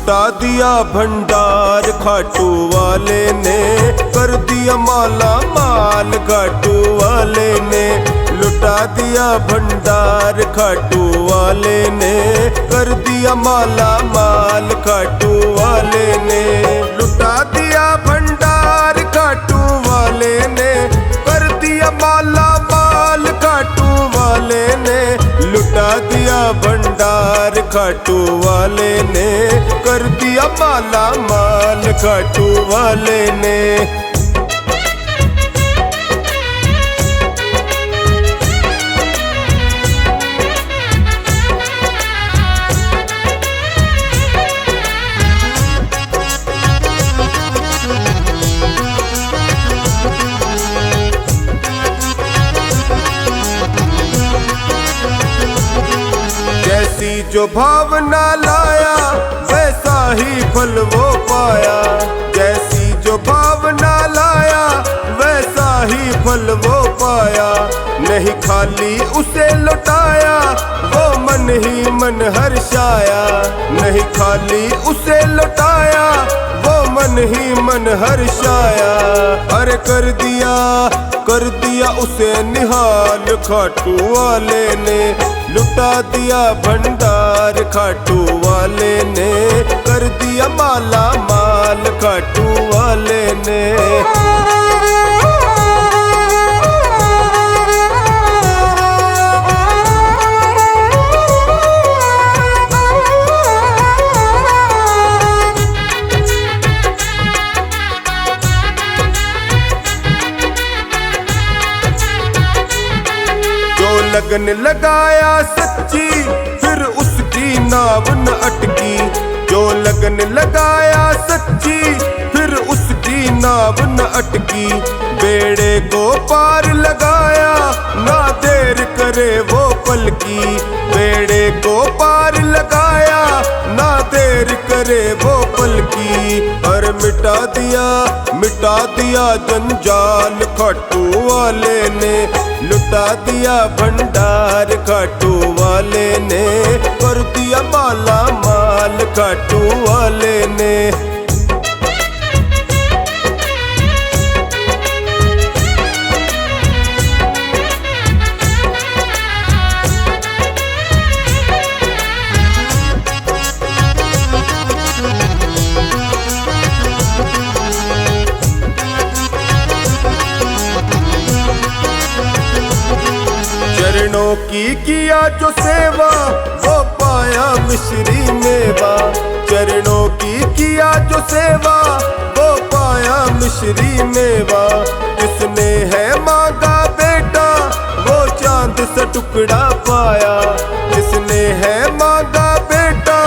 लुटा दिया भंडार खाटू वाले ने, कर दिया माला माल खाटू वाले ने। लुटा दिया भंडार खाटू वाले ने, कर दिया माला माल खाटू वाले ने। लुटा दिया भंडार खाटू वाले ने, कर दिया माला माल खाटू वाले ने। लुटा दिया भंडार खाटू वाले ने, कर दिया माला माल खाटू वाले ने। जैसी जो भावना लाया वैसा ही फल वो पाया। जैसी जो भावना लाया वैसा ही फल वो पाया। नहीं खाली उसे लौटाया वो मन ही मन हर्षाया। नहीं खाली उसे लौटाया वो मन ही मन हर्षाया। अरे कर दिया उसे निहाल खाटू वाले ने। लुटा दिया भंडार खाटू वाले ने, कर दिया माला माल खाटू वाले ने। लगन लगाया सच्ची फिर उसकी नाव न अटकी। जो लगन लगाया सच्ची फिर उसकी नाव न अटकी। बेड़े को पार लगाया ना देर करे वो पलकी। बेड़े को पार लगाया ना देर करे वो पलकी। और मिटा दिया जंजाल खाटू वाले ने। लुटा दिया भंडार खाटू वाले ने, कर दिया माला माल खाटू वाले ने। चरणों की किया जो सेवा वो पाया मिश्री मेवा। चरणों की किया जो सेवा वो पाया मिश्री मेवा। जिसने है मांगा बेटा वो चांद सा टुकड़ा पाया। जिसने है मांगा बेटा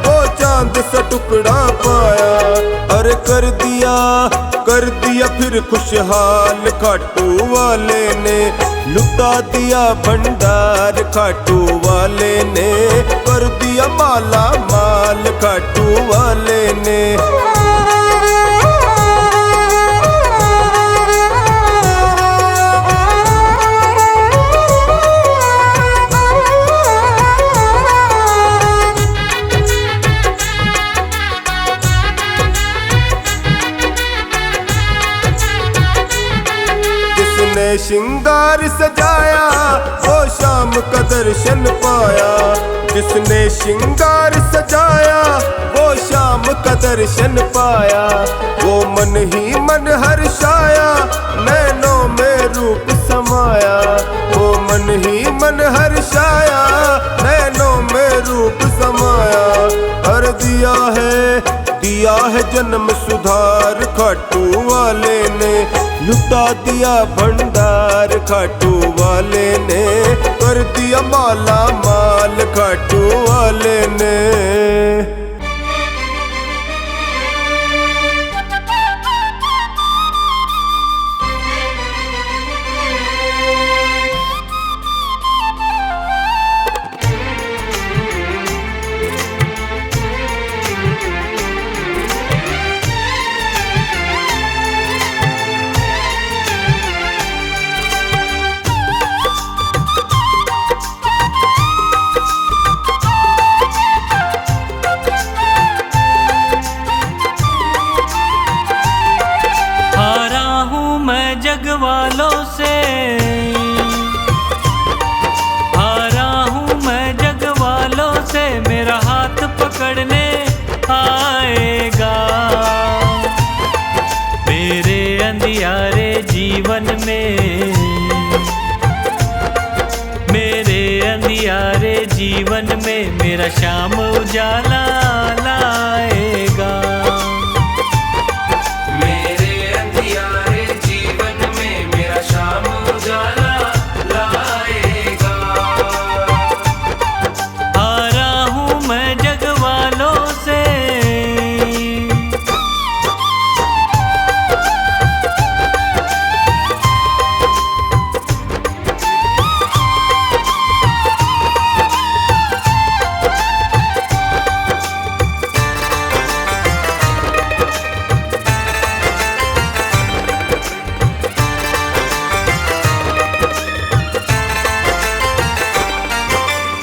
वो चांद सा टुकड़ा पाया। अरे कर दिया फिर खुशहाल खाटू वाले ने। लुटा दिया भंडार खाटू वाले ने, कर दिया माला माल खाटू वाले ने। जिसने श्रृंगार सजाया वो शाम का दर्शन पाया। जिसने श्रृंगार सजाया वो शाम का दर्शन पाया। वो मन ही मन हर्षाया नैनों में रूप समाया। वो मन ही मन हर्षाया नैनों में रूप समाया। और दिया है जन्म सुधार खाटू वाले ने। लुटा दिया भंडार खाटू वाले ने, कर दिया माला माल खाटू वाले ने। अंधियारे जीवन में मेरा शाम उजाला लाएगा। मेरे अंधियारे जीवन में मेरा शाम उजाला लाएगा। आ रहा हूँ मैं जग वालों से,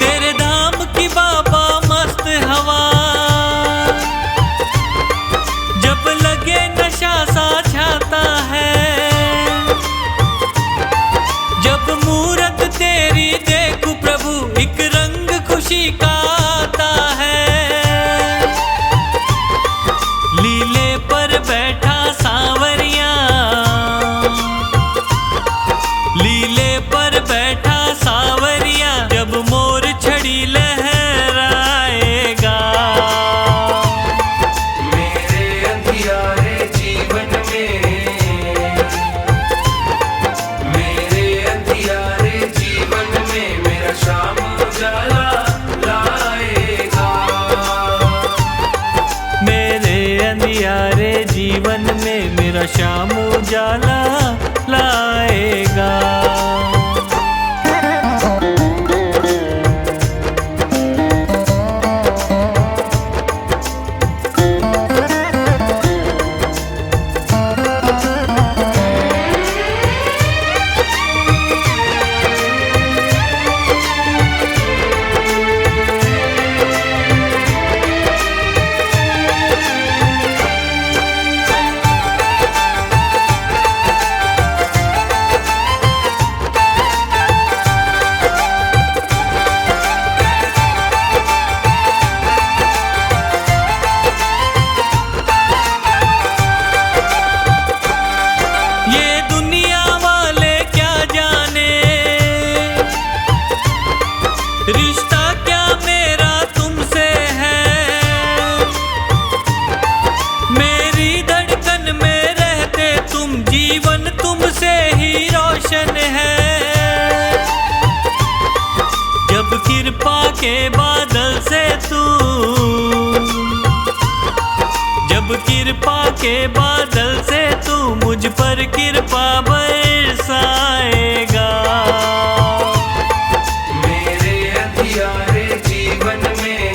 तेरे धाम की बाबा मस्त हवा, जब लगे नशा सा छाता है, जब मूरत तेरी देखूं प्रभु एक रंग खुशी का आता है। लीले पर बैठा सांवरिया, लीले पर बैठा सांवरिया, जब मोर छड़ी लहराएगा। मेरे अंधियारे जीवन में, मेरे अंधियारे जीवन में मेरा शाम उजाला लाएगा। मेरे अंधियारे जीवन में मेरा शाम उजाला लाएगा। ये दुनिया वाले क्या जाने, रिश्ता क्या मेरा तुमसे है। मेरी धड़कन में रहते तुम, जीवन तुमसे ही रोशन है। जब कृपा के बादल से तू, जब कृपा के बादल से तू मुझ पर कृपा बरसाएगा। मेरे अंधियारे जीवन में,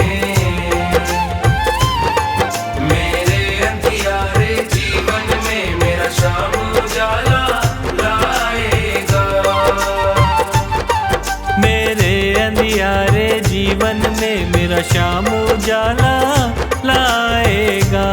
मेरे अंधियारे जीवन में मेरा शाम उजाला लाएगा। मेरे अंधियारे जीवन में मेरा शाम उजाला लाएगा।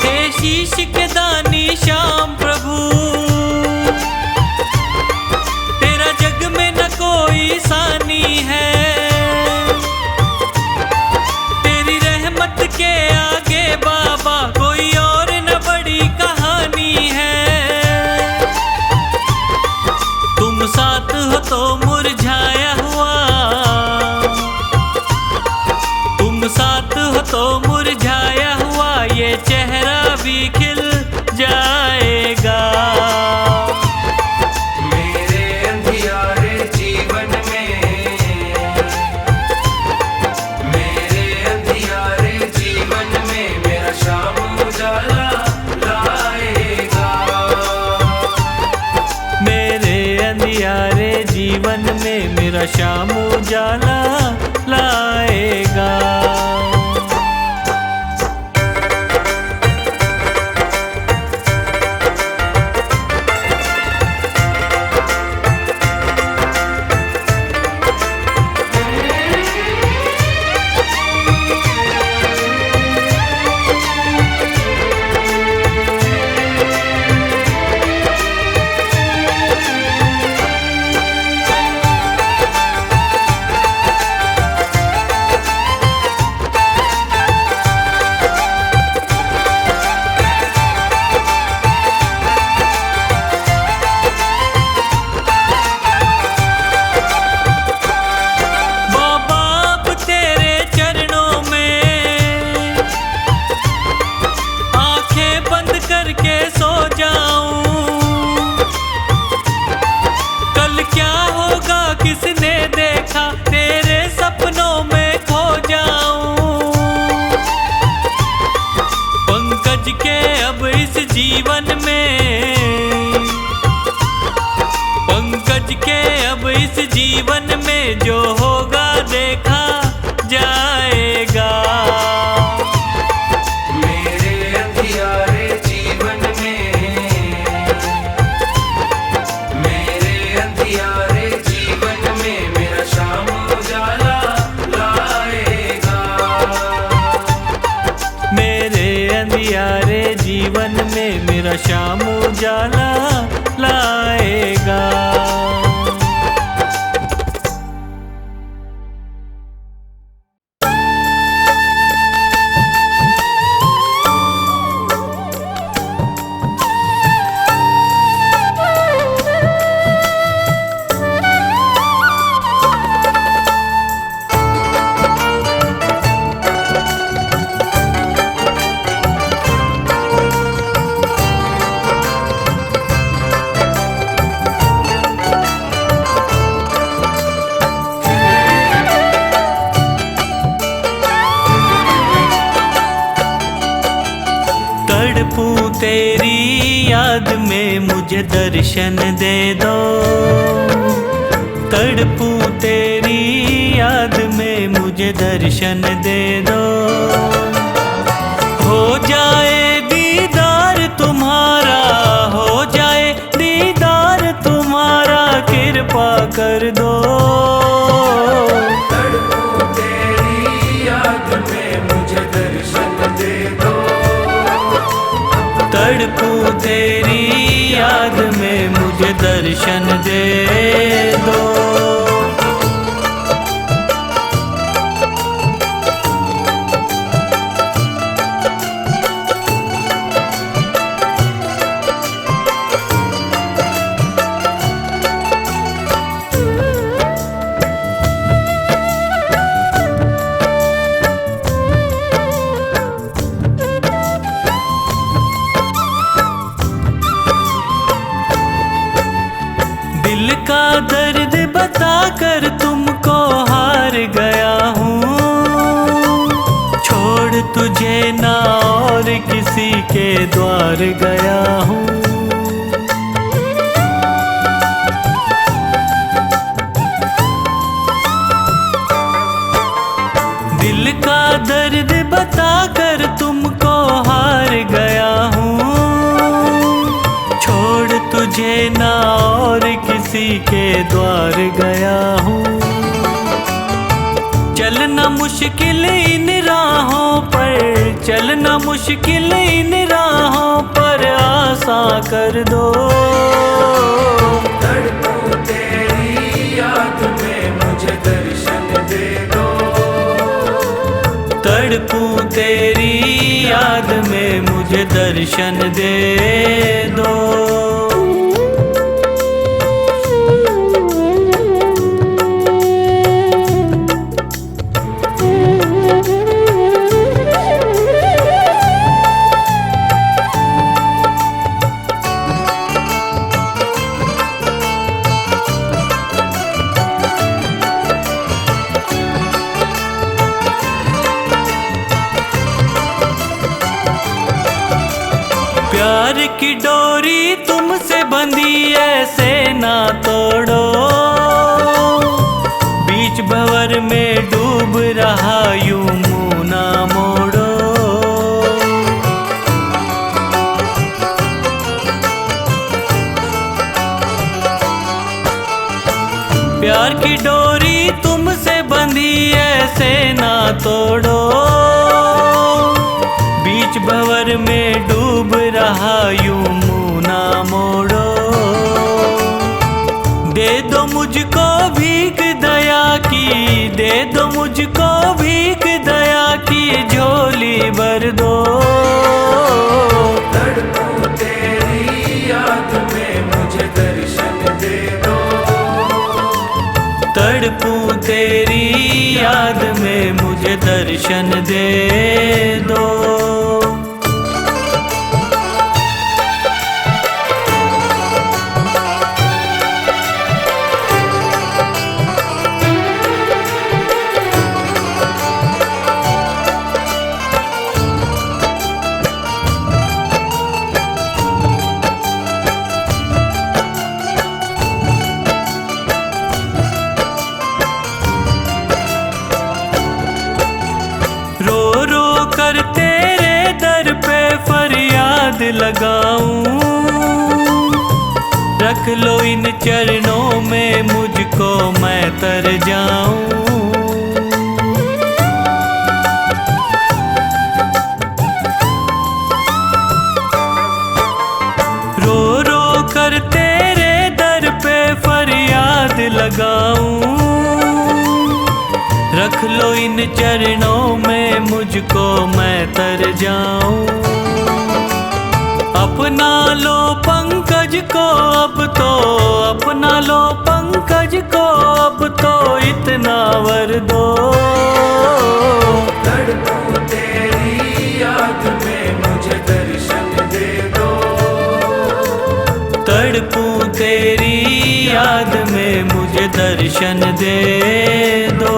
हे शीश के दानी श्याम प्रभु, तेरा जग में न कोई सानी है। तेरी रहमत के आगे बाबा कोई और न बड़ी कहानी है। तुम साथ हो तो मुरझाया हुआ, तुम साथ हो तो मुरझाया हुआ ये चेहरा भी खिल जाएगा। मेरे अंधियारे जीवन में, मेरे अंधियारे जीवन में मेरा शाम उजाला लाएगा। मेरे अंधियारे जीवन में मेरा शाम उजाला लाएगा। पंकज के अब इस जीवन में, पंकज के अब इस जीवन में जो होगा देखा जाएगा। मेरे अंधियारे जीवन में, मेरे अंधियारे जीवन में मेरा शाम उजाला लाएगा। मेरे अंधियारे जीवन में मेरा शाम उजाला लाएगा। तड़पूं तेरी याद में मुझे दर्शन दे दो, तड़पूं तेरी याद में मुझे दर्शन दे दो। हो जाए दीदार तुम्हारा, हो जाए दीदार तुम्हारा, कृपा कर दो। तड़पूं तेरी याद में मुझे दर्शन दे दो, तड़पूं तेरी याद में मुझे दर्शन दे दो। दिल का दर्द बताकर तुमको हार गया हूँ, छोड़ तुझे ना और किसी के द्वार गया हूँ। दिल का दर्द बताकर तुमको हार गया हूँ, छोड़ तुझे ना और किसी के द्वार गया हूँ। चलना मुश्किल इन राहों पर, चलना मुश्किल इन राहों पर, आसा कर दो। तड़पूं तेरी याद में मुझे दर्शन दे दो, तड़पूं तेरी याद में मुझे दर्शन दे दो। प्यार की डोरी तुमसे बंधी ऐसे ना तोड़ो, बीच भंवर में डूब रहा यूं मुंह ना मोड़ो। प्यार की डोरी तुमसे बंधी ऐसे ना तोड़ो, बीच भंवर में डूब रहा यूं मुंह ना मोड़ो। दे दो मुझको भीख दया की, दे दो मुझको भीख दया की, झोली भर दो। तड़पूं तेरी याद में मुझे दर्शन दे दो, तड़पूं तेरी याद में मुझे दर्शन दे दो। लगाऊं। रख लो इन चरणों में मुझको, मैं तर जाऊं। रो रो कर तेरे दर पे फरियाद लगाऊं। रख लो इन चरणों में मुझको, मैं तर जाऊं। अपना लो पंकज को अब तो, अपना लो पंकज को अब तो, इतना वर दो। तड़पूं तेरी याद में मुझे दर्शन दे दो। तड़पूं तेरी याद में मुझे दर्शन दे दो।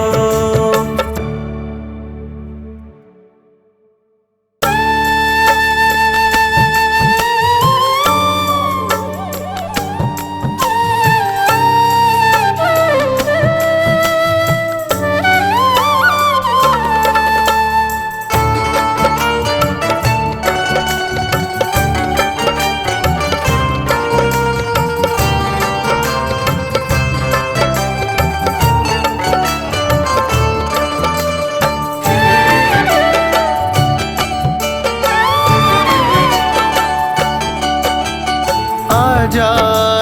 आजा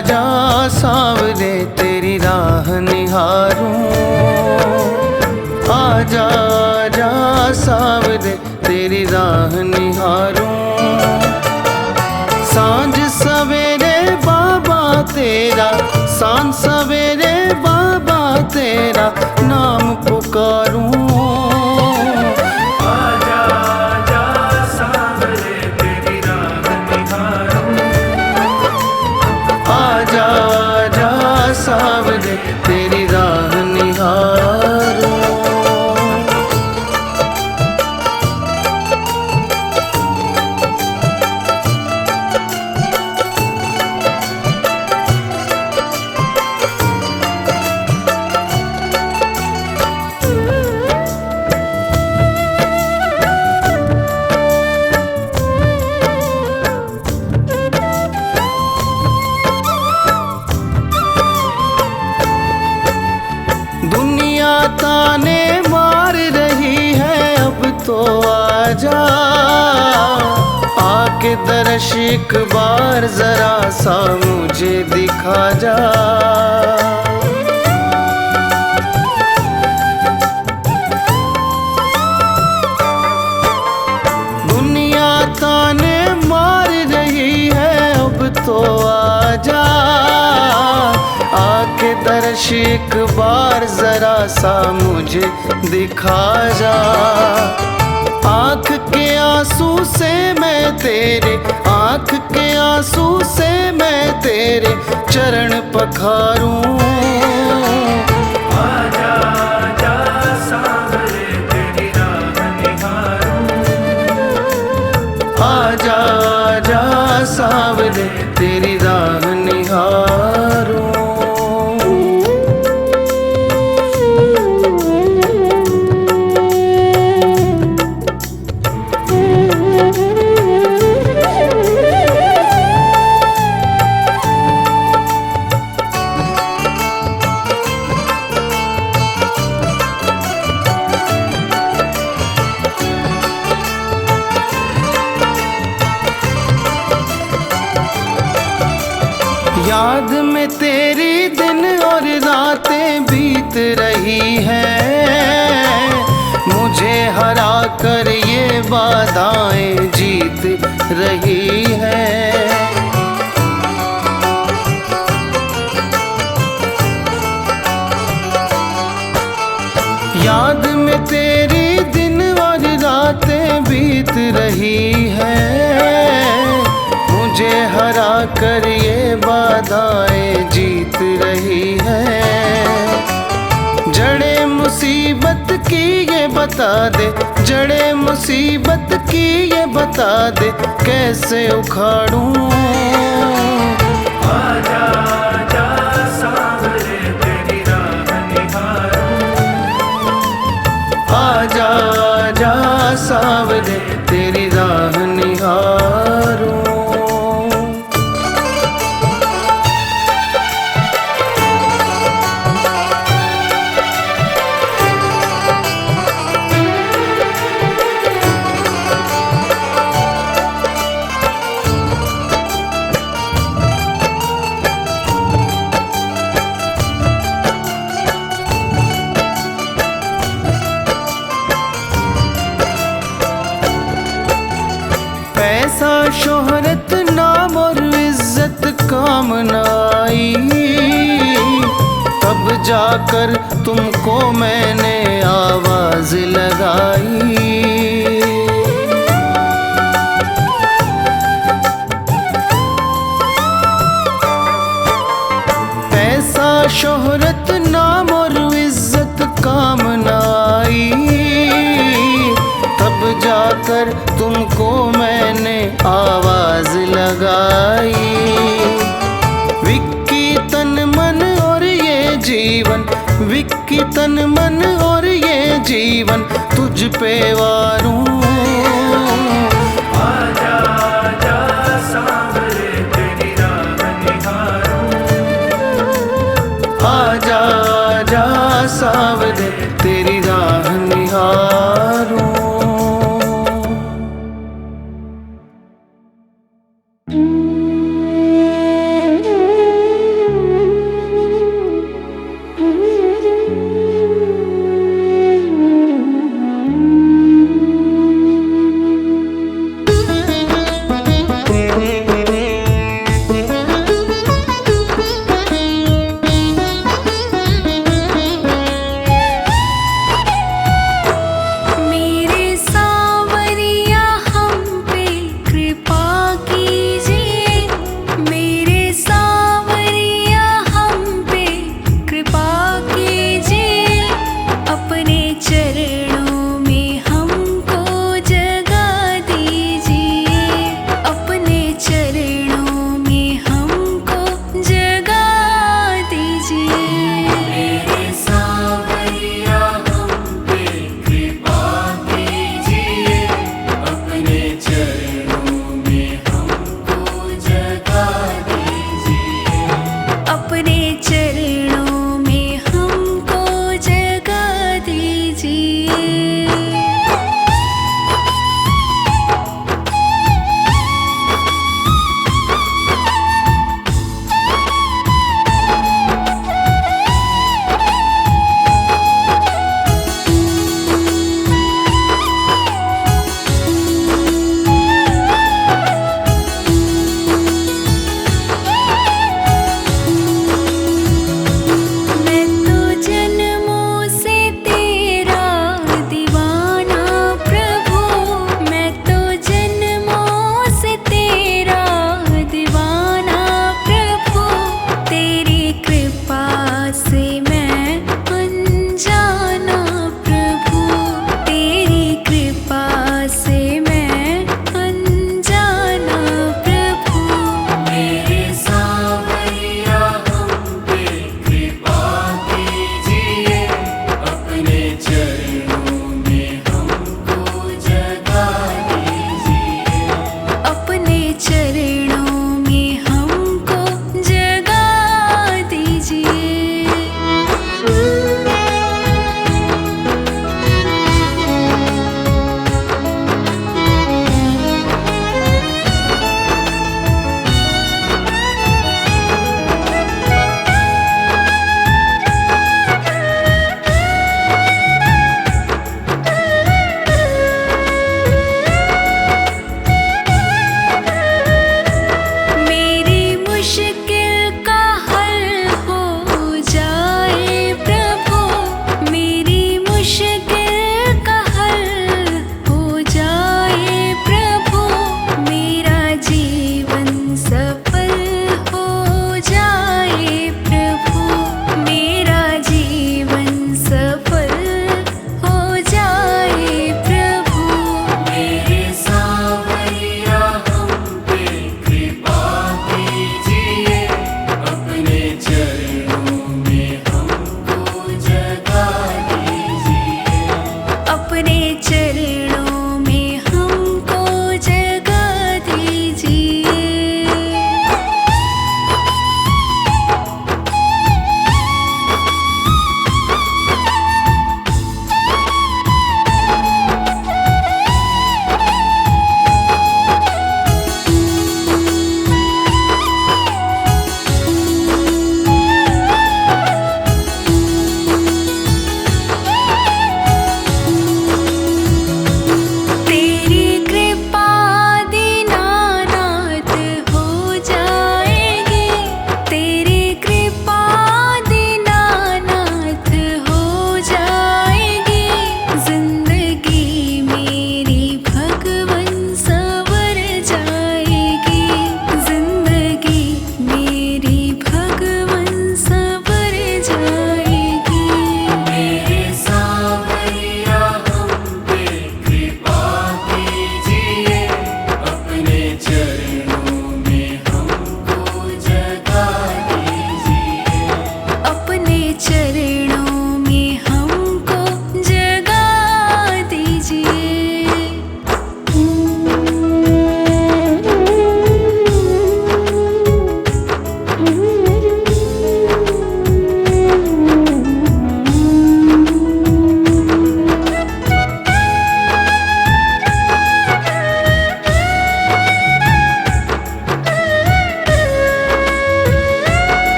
जा सांवरे तेरी राह निहारूं। आजा जा सांवरे तेरी राह निहारूं। सांझ सवेरे बाबा तेरा, सांझ सवेरे बाबा तेरा नाम पुकारूं। आजा जा सांवरे तेरी राह निहारूं। दुनिया ताने मार रही है अब तो आजा। आके दर्श एक बार जरा सा मुझे दिखा जा। दुनिया ताने मार रही है अब तो आजा। आके दर्श एक बार जरा सा मुझे दिखा जा। आँख के आंसू से मैं तेरे, आँख के आंसू से मैं तेरे चरण पखारूं। आजा जा सांवरे तेरी राह निहारूं। आजा जा सांवरे तेरी राह निहारूं। याद में तेरी दिन और रातें बीत रही हैं। मुझे हरा कर ये बाधाएं जीत रही हैं। याद में तेरी दिन और रातें बीत रही हैं। मुझे हरा कर ये बाधाएं जीत रही हैं। जड़े मुसीबत की ये बता दे, जड़े मुसीबत की ये बता दे, कैसे उखाड़ूं। आजा जा सांवरे तेरी राह निहारूं। आजा जा सांवरे तेरी राह निहारूं। शोहरत नाम और इज्जत काम न आई, तब जाकर तुमको मैंने आवाज लगाई। पैसा शोहरत नाम और इज्जत काम न आई, तब जाकर तुमको मैंने आवाज लगाई। विक्की तन मन और ये जीवन, विक्की तन मन और ये जीवन तुझ पे वारूं। आजा आजा सांवरे तेरी राह निहारूं, आजा आजा सांवरे तेरी राह निहारूं।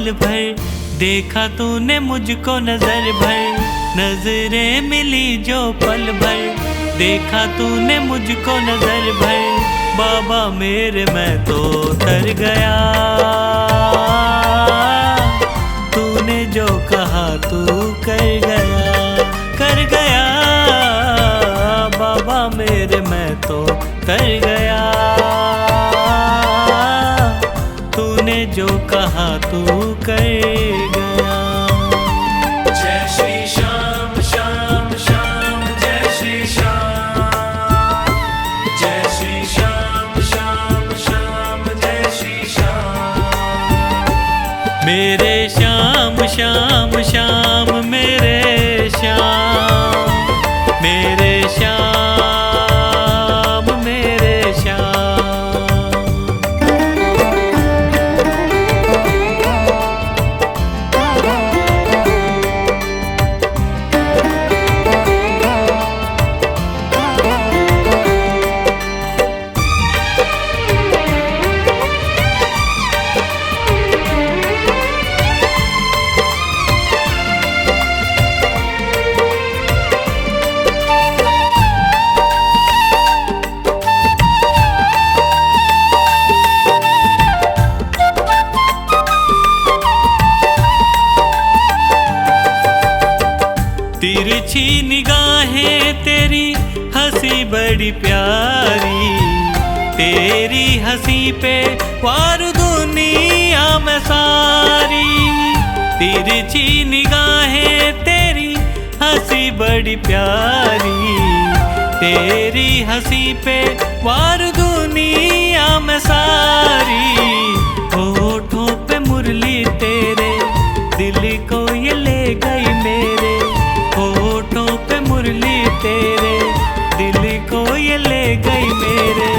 पल भर देखा तूने मुझको नजर भर, नजरें मिली जो पल भर देखा तूने मुझको नजर भर, बाबा मेरे मैं तो तर गया, तूने जो कहा तू कर गया, बाबा मेरे मैं तो तर गया, तूने जो कहा तू कर गया। जय श्री श्याम श्याम श्याम जय श्री श्याम, जय श्री श्याम श्याम श्याम जय श्री श्याम, मेरे श्याम श्याम श्याम मेरे श्याम, मेरे श्याम मेरे श्याम। तिरछी निगाहें तेरी हंसी बड़ी प्यारी, तेरी हंसी पे वार दुनिया में सारी, तिरछी निगाहें तेरी हंसी बड़ी प्यारी, तेरी हंसी पे वार दुनिया में सारी, होठों पे मुरली तेरे दिल को ये ले गई मेरे, होठों पे मुरली तेरे दिल को ये ले गई मेरे,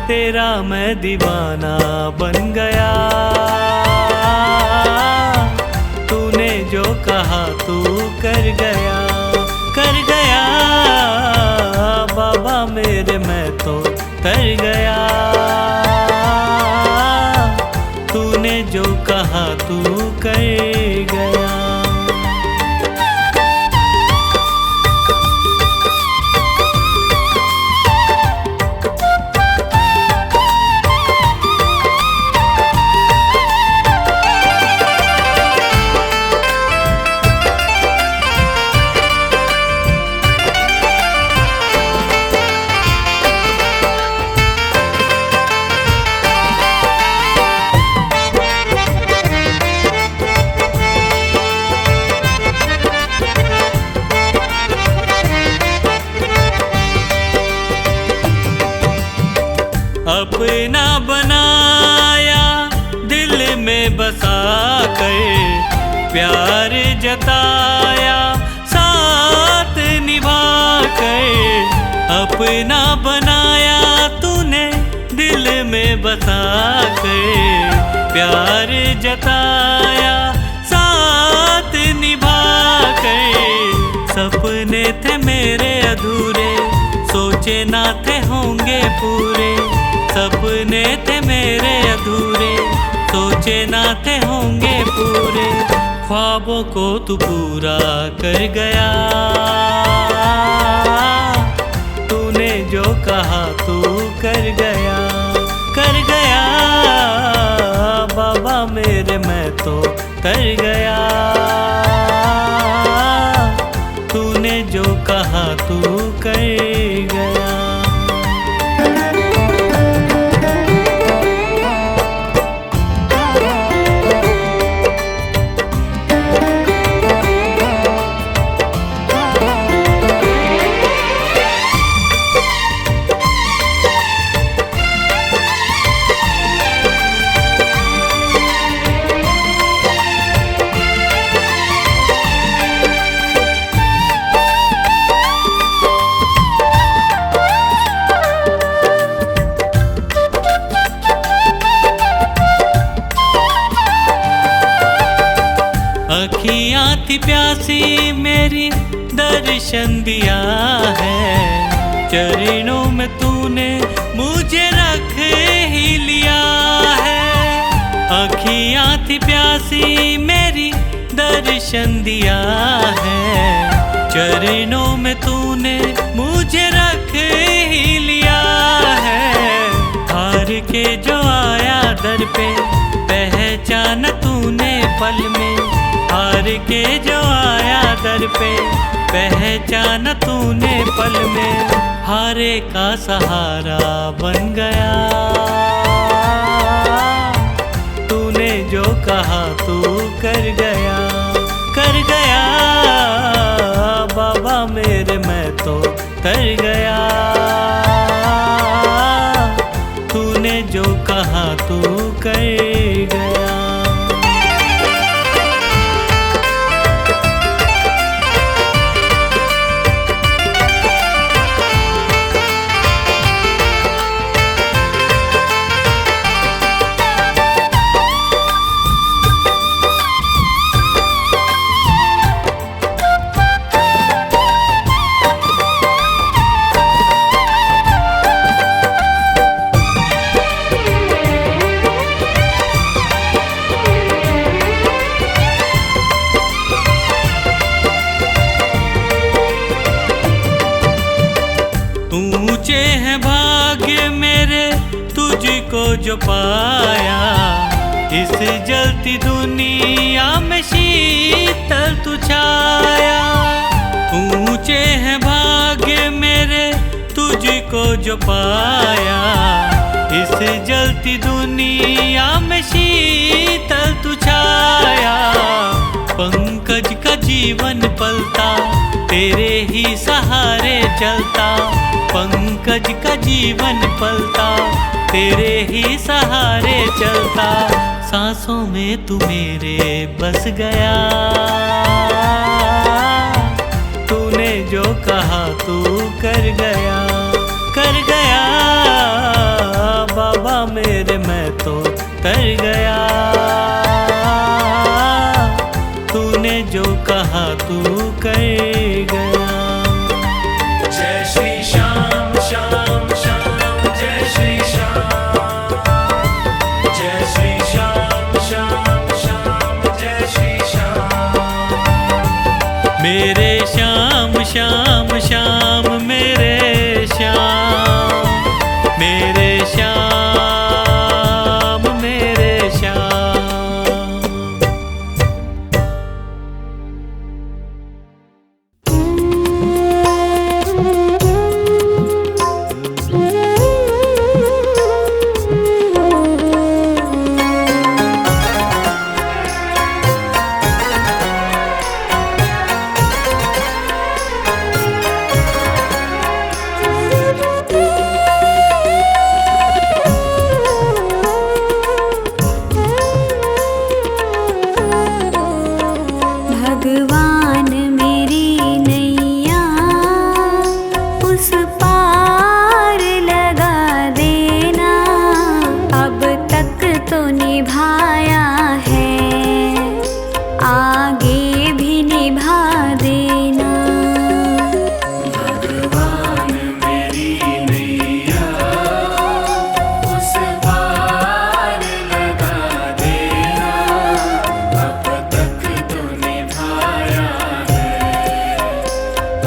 तेरा मैं दीवाना बन गया, तूने जो कहा तू कर गया, बाबा मेरे मैं तो तर गया, तूने जो कहा तू कर गया। अपना बनाया दिल में बसा कर, प्यार जताया साथ निभा कर, अपना बनाया तूने दिल में बसा कर, प्यार जताया साथ निभा कर, सपने थे मेरे अधूरे सोचे ना थे होंगे पूरे, सपने थे मेरे अधूरे सोचे ना थे होंगे पूरे, ख्वाबों को तू पूरा कर गया, तूने जो कहा तू कर गया, बाबा मेरे मैं तो तर गया, तूने जो कहा तू कर गया। अखियाँ थी प्यासी मेरी दर्शन दिया है, चरणों में तूने मुझे रख ही लिया है, अखियाँ थी प्यासी मेरी दर्शन दिया है, चरणों में तूने मुझे रख ही लिया है। हार के जो आया दर पे पहचाना तूने पल में, हार के जो आया दर पे पहचाना तूने पल में, हारे का सहारा बन गया। तूने जो कहा तू कर गया, कर गया बाबा मेरे, मैं तो तर गया। तूने जो कहा तू कर गया। ऊंचे हैं भाग्य मेरे तुझको जो पाया, इस जलती दुनिया में शीतल तू छाया। ऊंचे हैं भाग्य मेरे तुझको जो पाया, इस जलती दुनिया में शीतल तू छाया। पंकज का जीवन पलता तेरे ही सहारे चलता, पंकज का जीवन पलता तेरे ही सहारे चलता। सांसों में तू मेरे बस गया, तूने जो कहा तू कर गया, कर गया बाबा मेरे, मैं तो तर गया। तूने जो कहा तू कर गया। जय श्री श्याम श्याम श्याम, जय श्री श्याम, जय श्री श्याम श्याम श्याम, जय श्री श्याम। मेरे श्याम श्याम श्याम मेरे श्याम, मेरे श्याम मेरे श्याम। भगवान मेरी नैया उस पार लगा देना, अब तक तो निभाया है आगे भी निभा देना। भगवान मेरी नैया उस पार लगा देना, अब तक तो निभाया है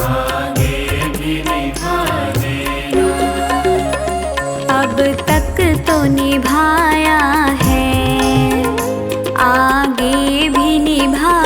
आगे भी निभा देना। अब तक तो निभाया है आगे भी निभा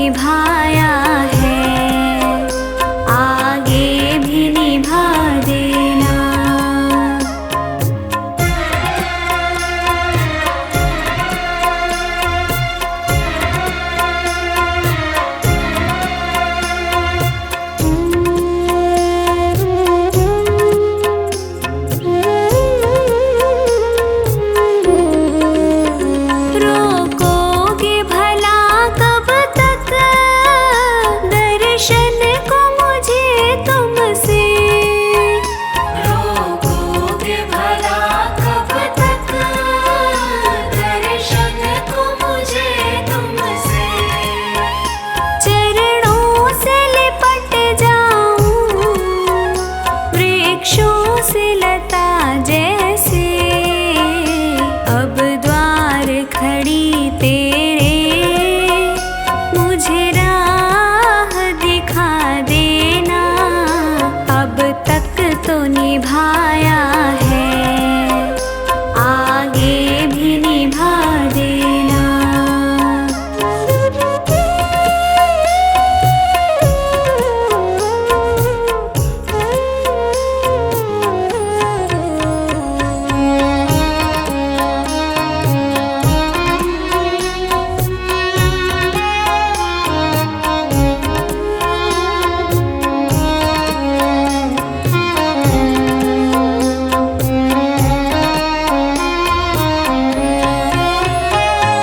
निभाया है, आगे भी निभा देना। रोकोगे भला कब तक दर्शन को मुझे तुमसे, रोकोगे भला कब तक दर्शन को मुझे तुमसे। चरणों से लिपट जाऊं वृक्षों से लता जैसे, अब द्वार खड़ी तेरे मुझे राह दिखा देना। अब तक तो निभाया है, आगे भी निभा देना।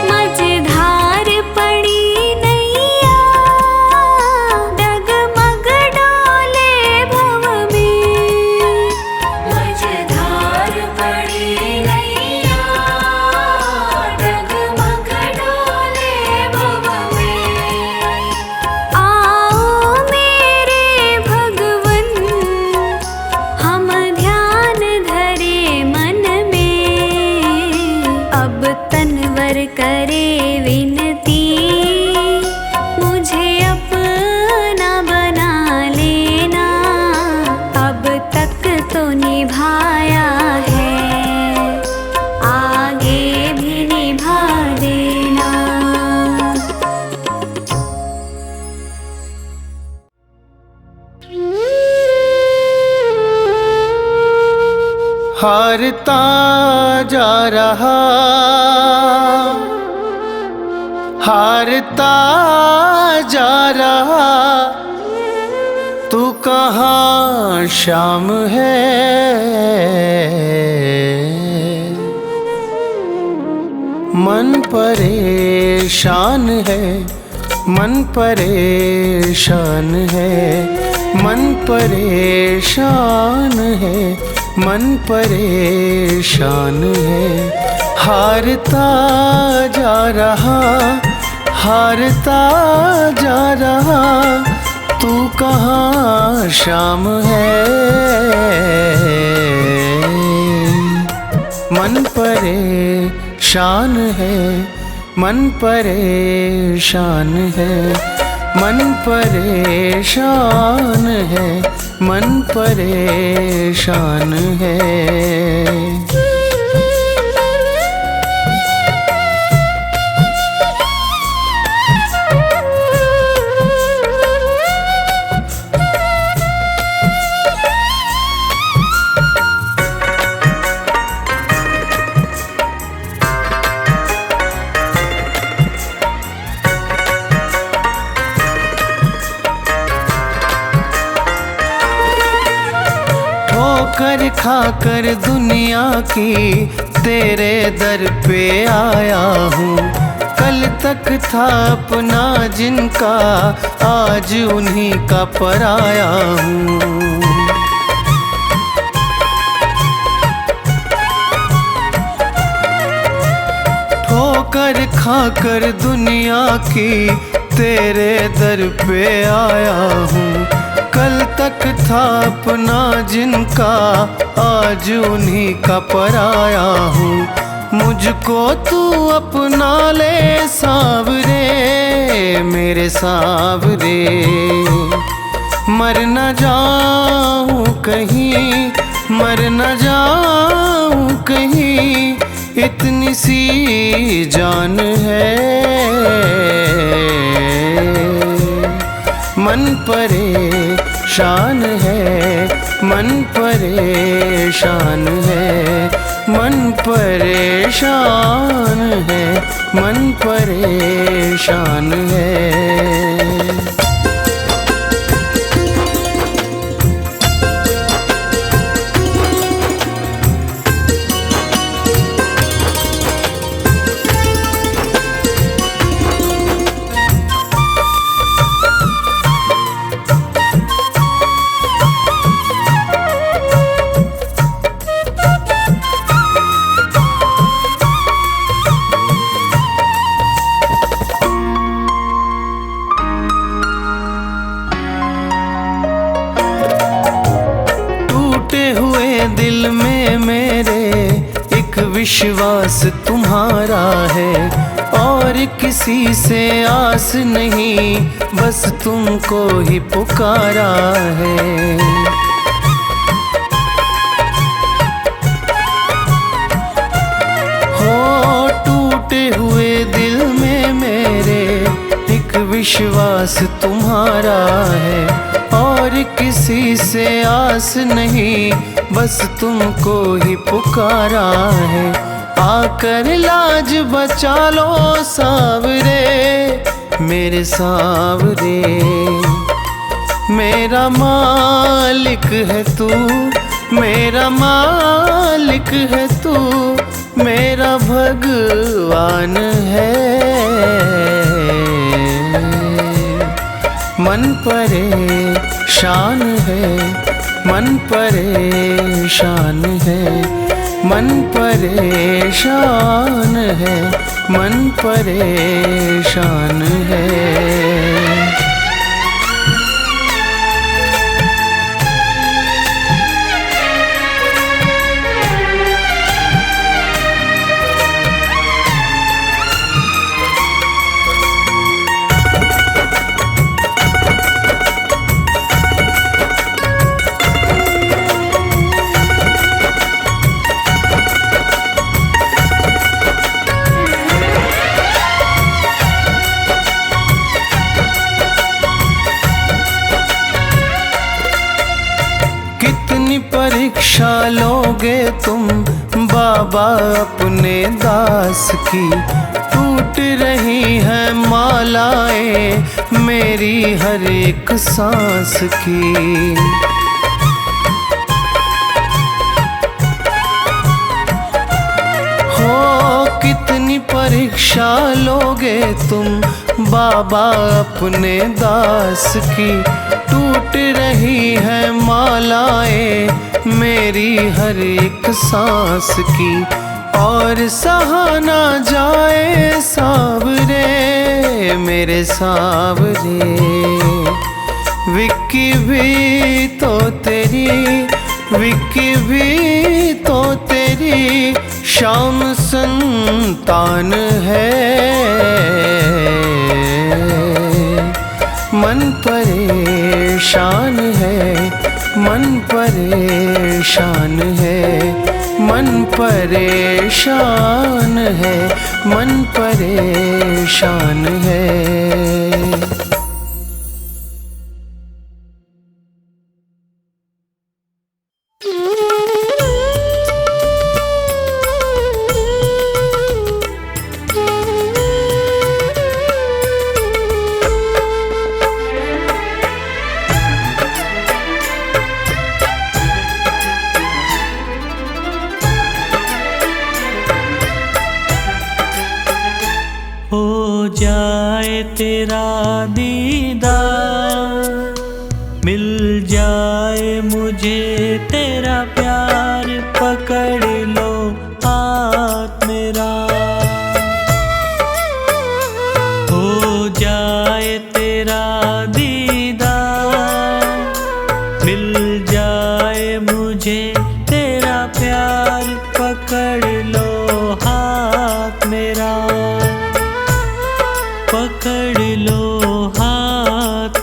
मझधार पड़ी नैया डगमग डोले भव में, मझधार पड़ी नैया डगमग डोले भव में। आओ मेरे भगवन हम ध्यान धरे मन में, अब तनवर करे विनती मुझे अपना बना लेना। अब तक तो निभाया है, आगे भी निभा देना। हारता जा रहा, हारता जा रहा, तू कहाँ शाम है। मन परेशान है, मन परेशान है, मन परेशान है, मन परेशान है। हारता जा रहा, हारता जा रहा, तू कहाँ शाम है। मन परेशान है, मन परेशान है, मन परेशान है, मन परेशान है। ठोकर खाकर दुनिया की तेरे दर पे आया हूँ। कल तक था अपना जिनका, आज उन्हीं का पराया हूँ। ठोकर खाकर दुनिया की तेरे दर पे आया हूँ। कल तक था अपना जिनका, आज उन्हीं का पराया हूँ। मुझको तू अपना ले सावरे, मेरे सावरे। मर न जाऊं कहीं, मर न जाऊं कहीं, इतनी सी जान है। मन परेशान है, मन परेशान है, मन परेशान है, मन परेशान है। दिल में मेरे एक विश्वास तुम्हारा है, और किसी से आस नहीं, बस तुमको ही पुकारा है। हो टूटे हुए दिल में मेरे एक विश्वास तुम्हारा है, और किसी से आस नहीं, बस तुमको ही पुकारा है। आकर लाज बचा लो सावरे, मेरे सावरे। मेरा मालिक है तू, मेरा मालिक है तू, मेरा भगवान है। मन परेशान है, मन परेशान है, मन परेशान है, मन परेशान है। परीक्षा लोगे तुम बाबा अपने दास की, टूट रही है मालाएं मेरी हर एक सांस की। हो कितनी परीक्षा लोगे तुम बाबा अपने दास की, टूट रही है मालाएं मेरी हर एक सांस की, और सहा ना जाए सावरे, मेरे सावरे। विक्की भी तो तेरी, विक्की भी तो तेरी शाम संतान है। मन परेशान है, मन परेशान है, मन परेशान है, मन परेशान है। जाए तेरा दीदार, मिल जाए मुझे तेरा प्यार, पकड़ लो हाथ मेरा। हो जाए तेरा दीदार, मिल जाए मुझे तेरा प्यार, पकड़ लो हाथ मेरा, पकड़ लो हाथ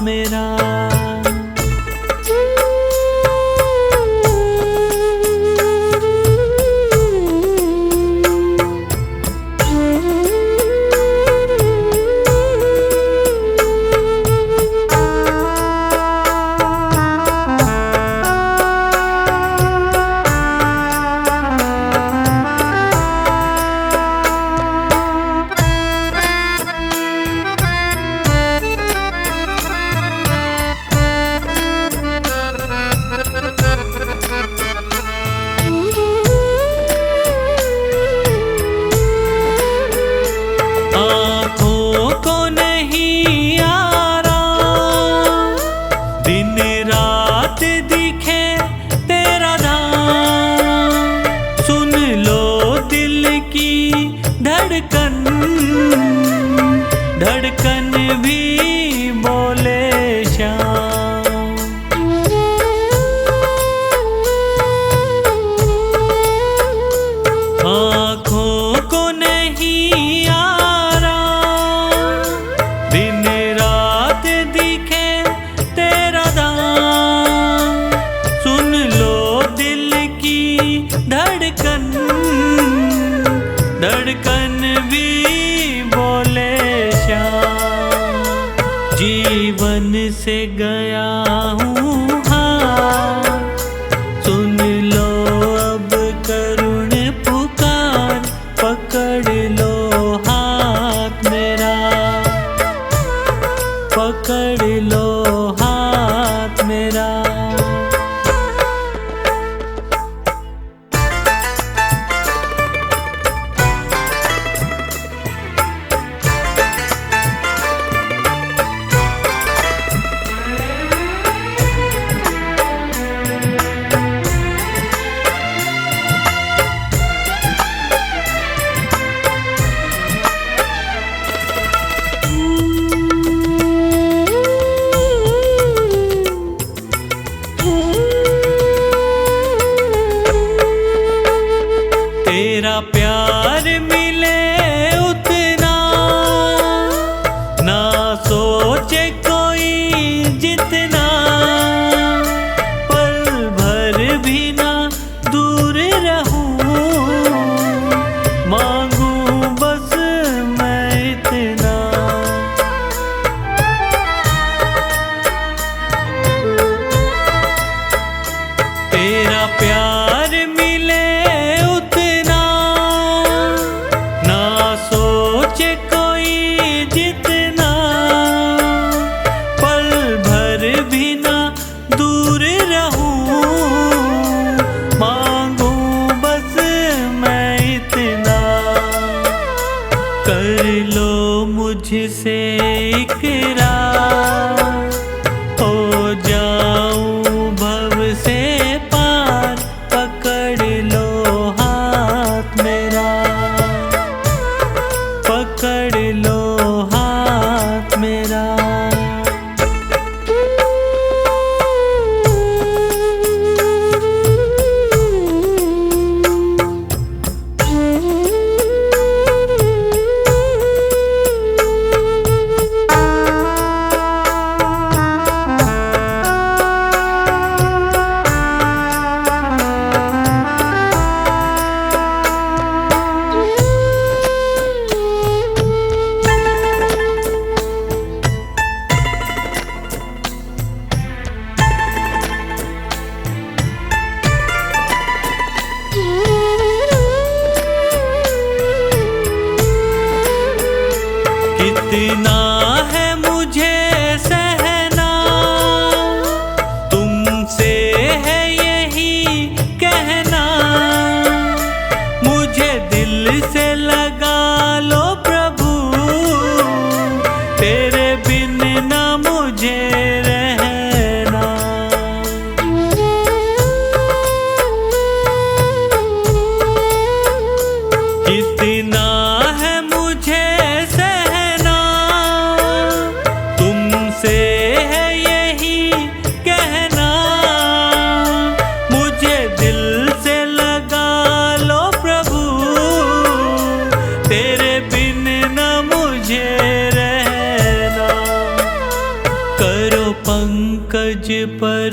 जीवन से गया हूँ हार, सुन लो अब करुण पुकार, पकड़ लो हाथ मेरा, पकड़ लो हाथ मेरा। तेरा प्यार मिले उतना, ना सोचे कोई जितना, पल भर भी ना दूर रहूं, मांगू बस मैं इतना। तेरा प्यार मिले उतना, ना सोचे कोई जितना, पल भर भी ना दूर रहूं, मांगू बस मैं इतना। कर लो मुझसे इकरार, हो जाऊं भव से पार, पकड़ लो हाथ मेरा, पकड़ लो हाथ मेरा। कितना है मुझे सहना, तुमसे है यही कहना, मुझे दिल से लगा लो प्रभु, तेरे बिन ना मुझे रहना। कितना है मुझे सहना, तुमसे है यही कहना, मुझे दिल से लगा लो प्रभु, तेरे बिन न मुझे रहना। करो पंकज पर